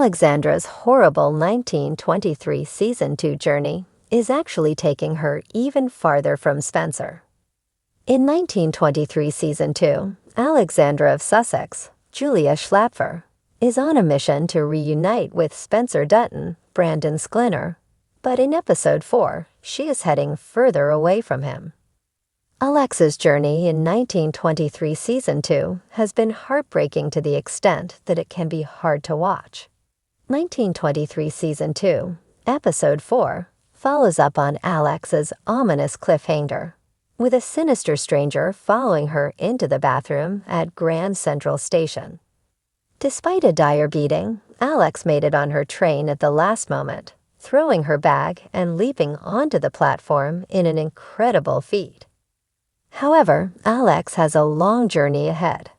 Alexandra's horrible 1923 Season 2 journey is actually taking her even farther from Spencer. In 1923 Season 2, Alexandra of Sussex, Julia Schlapfer, is on a mission to reunite with Spencer Dutton, Brandon Sklinner, but in Episode 4, she is heading further away from him. Alexa's journey in 1923 Season 2 has been heartbreaking to the extent that it can be hard to watch. 1923 Season 2, Episode 4, follows up on Alex's ominous cliffhanger, with a sinister stranger following her into the bathroom at Grand Central Station. Despite a dire beating, Alex made it on her train at the last moment, throwing her bag and leaping onto the platform in an incredible feat. However, Alex has a long journey ahead.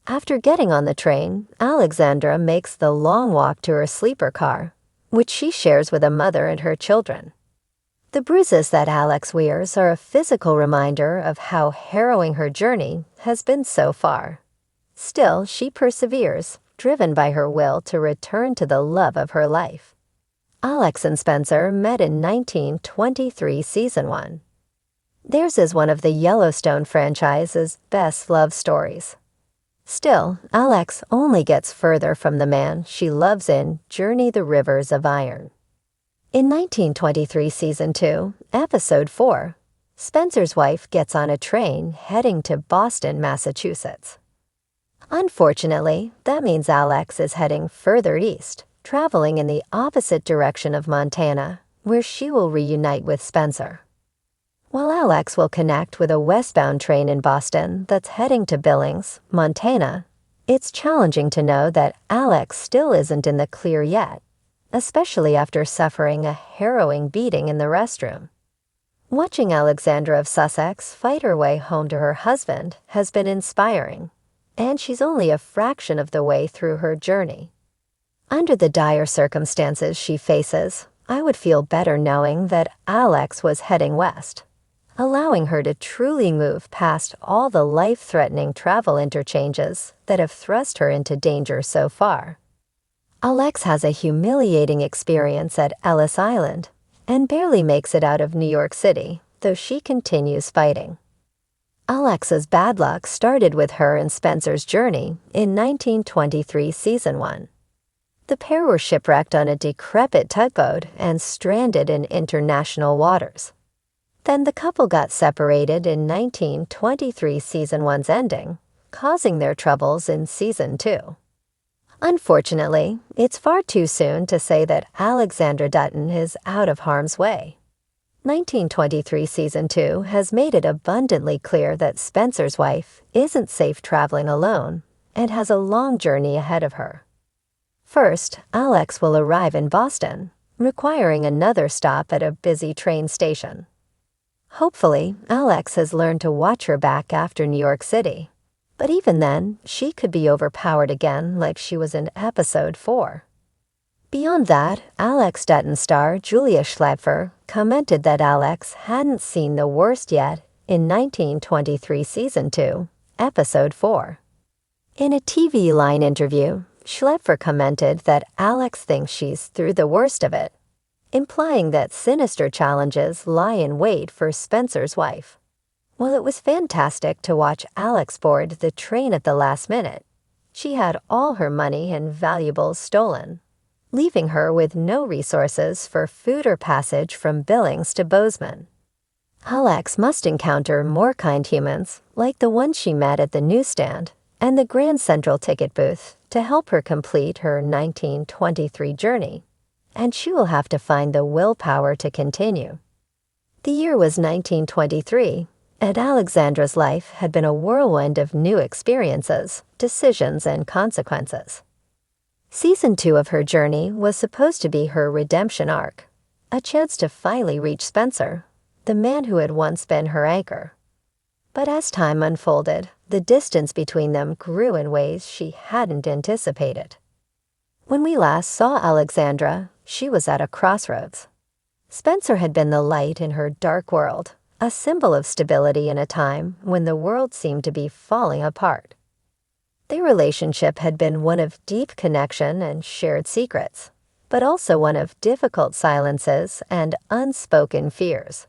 After getting on the train, Alexandra makes the long walk to her sleeper car, which she shares with a mother and her children. The bruises that Alex wears are a physical reminder of how harrowing her journey has been so far. Still, she perseveres, driven by her will to return to the love of her life. Alex and Spencer met in 1923 Season 1. Theirs is one of the Yellowstone franchise's best love stories. Still, Alex only gets further from the man she loves in Journey the Rivers of Iron. In 1923 Season 2, Episode 4, Spencer's wife gets on a train heading to Boston, Massachusetts. Unfortunately, that means Alex is heading further east, traveling in the opposite direction of Montana, where she will reunite with Spencer. While Alex will connect with a westbound train in Boston that's heading to Billings, Montana, it's challenging to know that Alex still isn't in the clear yet, especially after suffering a harrowing beating in the restroom. Watching Alexandra of Sussex fight her way home to her husband has been inspiring, and she's only a fraction of the way through her journey. Under the dire circumstances she faces, I would feel better knowing that Alex was heading west, allowing her to truly move past all the life-threatening travel interchanges that have thrust her into danger so far. Alex has a humiliating experience at Ellis Island and barely makes it out of New York City, though she continues fighting. Alexa's bad luck started with her and Spencer's journey in 1923 Season 1. The pair were shipwrecked on a decrepit tugboat and stranded in international waters. Then the couple got separated in 1923 Season 1's ending, causing their troubles in Season 2. Unfortunately, it's far too soon to say that Alexandra Dutton is out of harm's way. 1923 Season 2 has made it abundantly clear that Spencer's wife isn't safe traveling alone and has a long journey ahead of her. First, Alex will arrive in Boston, requiring another stop at a busy train station. Hopefully, Alex has learned to watch her back after New York City, but even then, she could be overpowered again like she was in Episode 4. Beyond that, Alex Dutton star Julia Schlapfer commented that Alex hadn't seen the worst yet in 1923 Season 2, Episode 4. In a TV Line interview, Schlapfer commented that Alex thinks she's through the worst of it, implying that sinister challenges lie in wait for Spencer's wife. While it was fantastic to watch Alex board the train at the last minute, she had all her money and valuables stolen, leaving her with no resources for food or passage from Billings to Bozeman. Alex must encounter more kind humans, like the one she met at the newsstand and the Grand Central ticket booth, to help her complete her 1923 journey, and she will have to find the willpower to continue. The year was 1923, and Alexandra's life had been a whirlwind of new experiences, decisions, and consequences. Season 2 of her journey was supposed to be her redemption arc, a chance to finally reach Spencer, the man who had once been her anchor. But as time unfolded, the distance between them grew in ways she hadn't anticipated. When we last saw Alexandra, she was at a crossroads. Spencer had been the light in her dark world, a symbol of stability in a time when the world seemed to be falling apart. Their relationship had been one of deep connection and shared secrets, but also one of difficult silences and unspoken fears.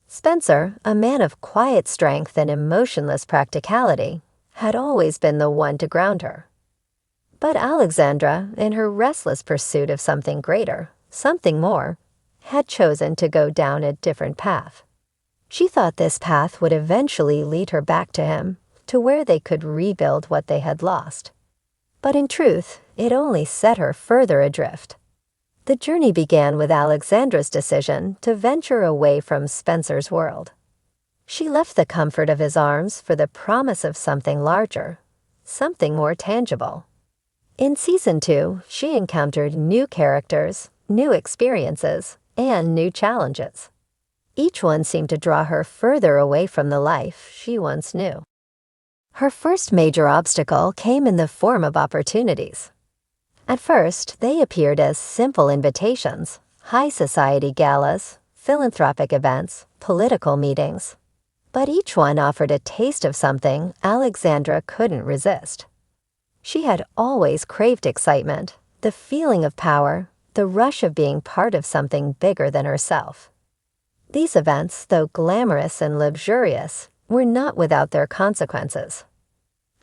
Spencer, a man of quiet strength and emotionless practicality, had always been the one to ground her. But Alexandra, in her restless pursuit of something greater, something more, had chosen to go down a different path. She thought this path would eventually lead her back to him, to where they could rebuild what they had lost. But in truth, it only set her further adrift. The journey began with Alexandra's decision to venture away from Spencer's world. She left the comfort of his arms for the promise of something larger, something more tangible. In Season 2, she encountered new characters, new experiences, and new challenges. Each one seemed to draw her further away from the life she once knew. Her first major obstacle came in the form of opportunities. At first, they appeared as simple invitations, high society galas, philanthropic events, political meetings. But each one offered a taste of something Alexandra couldn't resist. She had always craved excitement, the feeling of power, the rush of being part of something bigger than herself. These events, though glamorous and luxurious, were not without their consequences.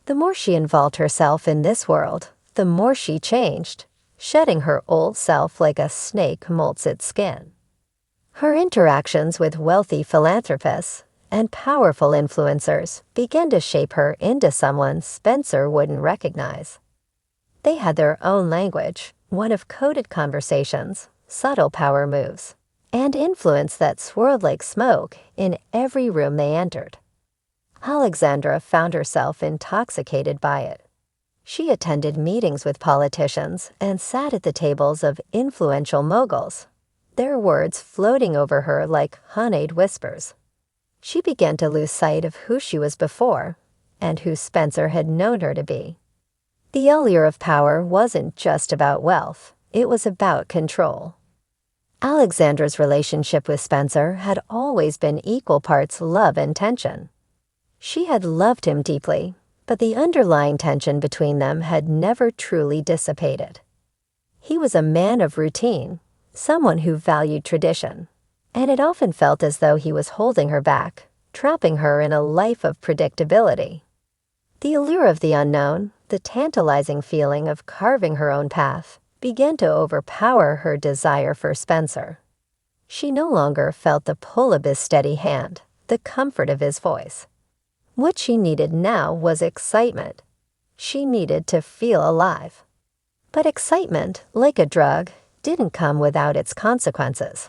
The more she involved herself in this world, the more she changed, shedding her old self like a snake molts its skin. Her interactions with wealthy philanthropists and powerful influencers began to shape her into someone Spencer wouldn't recognize. They had their own language, one of coded conversations, subtle power moves, and influence that swirled like smoke in every room they entered. Alexandra found herself intoxicated by it. She attended meetings with politicians and sat at the tables of influential moguls, their words floating over her like honeyed whispers. She began to lose sight of who she was before and who Spencer had known her to be. The allure of power wasn't just about wealth, it was about control. Alexandra's relationship with Spencer had always been equal parts love and tension. She had loved him deeply, but the underlying tension between them had never truly dissipated. He was a man of routine, someone who valued tradition, and it often felt as though he was holding her back, trapping her in a life of predictability. The allure of the unknown, the tantalizing feeling of carving her own path, began to overpower her desire for Spencer. She no longer felt the pull of his steady hand, the comfort of his voice. What she needed now was excitement. She needed to feel alive. But excitement, like a drug, didn't come without its consequences.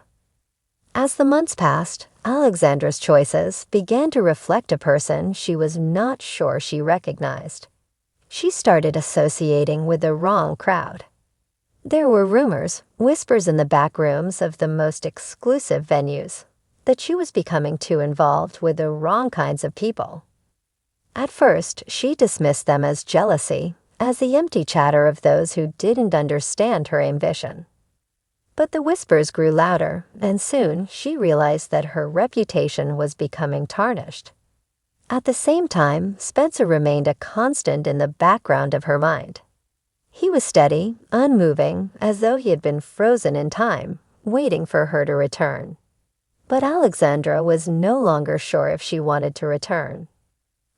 As the months passed, Alexandra's choices began to reflect a person she was not sure she recognized. She started associating with the wrong crowd. There were rumors, whispers in the back rooms of the most exclusive venues, that she was becoming too involved with the wrong kinds of people. At first, she dismissed them as jealousy, as the empty chatter of those who didn't understand her ambition. But the whispers grew louder, and soon she realized that her reputation was becoming tarnished. At the same time, Spencer remained a constant in the background of her mind. He was steady, unmoving, as though he had been frozen in time, waiting for her to return. But Alexandra was no longer sure if she wanted to return.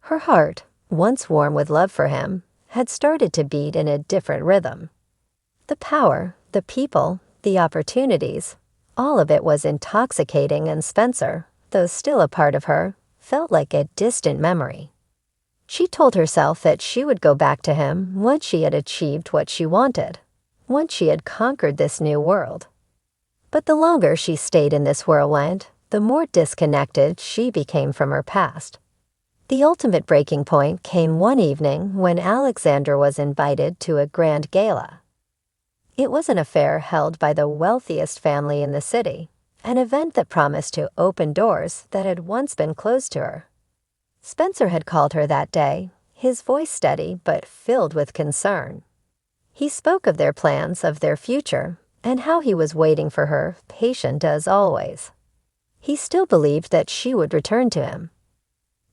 Her heart, once warm with love for him, had started to beat in a different rhythm. The power, the people, the opportunities, all of it was intoxicating, and Spencer, though still a part of her, felt like a distant memory. She told herself that she would go back to him once she had achieved what she wanted, once she had conquered this new world. But the longer she stayed in this whirlwind, the more disconnected she became from her past. The ultimate breaking point came one evening when Alexandra was invited to a grand gala. It was an affair held by the wealthiest family in the city, an event that promised to open doors that had once been closed to her. Spencer had called her that day, his voice steady but filled with concern. He spoke of their plans, of their future, and how he was waiting for her, patient as always. He still believed that she would return to him.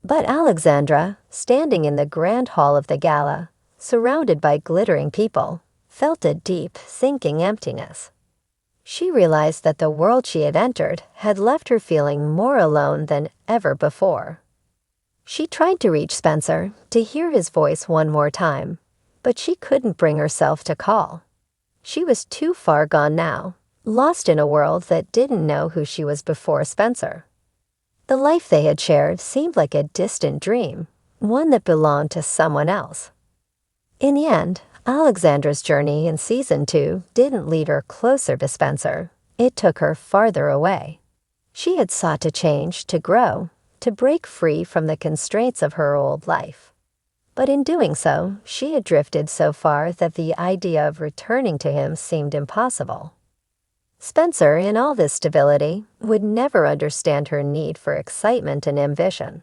But Alexandra, standing in the grand hall of the gala, surrounded by glittering people, felt a deep, sinking emptiness. She realized that the world she had entered had left her feeling more alone than ever before. She tried to reach Spencer, to hear his voice one more time, but she couldn't bring herself to call. She was too far gone now, lost in a world that didn't know who she was before Spencer. The life they had shared seemed like a distant dream, one that belonged to someone else. In the end, Alexandra's journey in Season 2 didn't lead her closer to Spencer. It took her farther away. She had sought to change, to grow, to break free from the constraints of her old life. But in doing so, she had drifted so far that the idea of returning to him seemed impossible. Spencer, in all this stability, would never understand her need for excitement and ambition.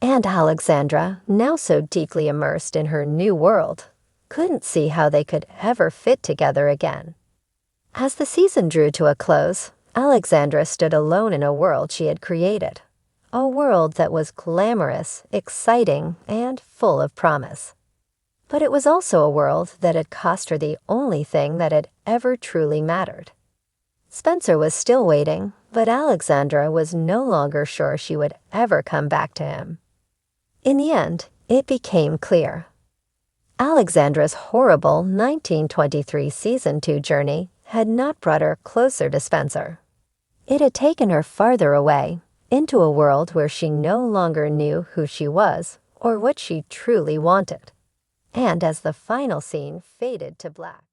And Alexandra, now so deeply immersed in her new world, couldn't see how they could ever fit together again. As the season drew to a close, Alexandra stood alone in a world she had created. A world that was glamorous, exciting, and full of promise. But it was also a world that had cost her the only thing that had ever truly mattered. Spencer was still waiting, but Alexandra was no longer sure she would ever come back to him. In the end, it became clear. Alexandra's horrible 1923 Season 2 journey had not brought her closer to Spencer. It had taken her farther away, into a world where she no longer knew who she was or what she truly wanted. And as the final scene faded to black,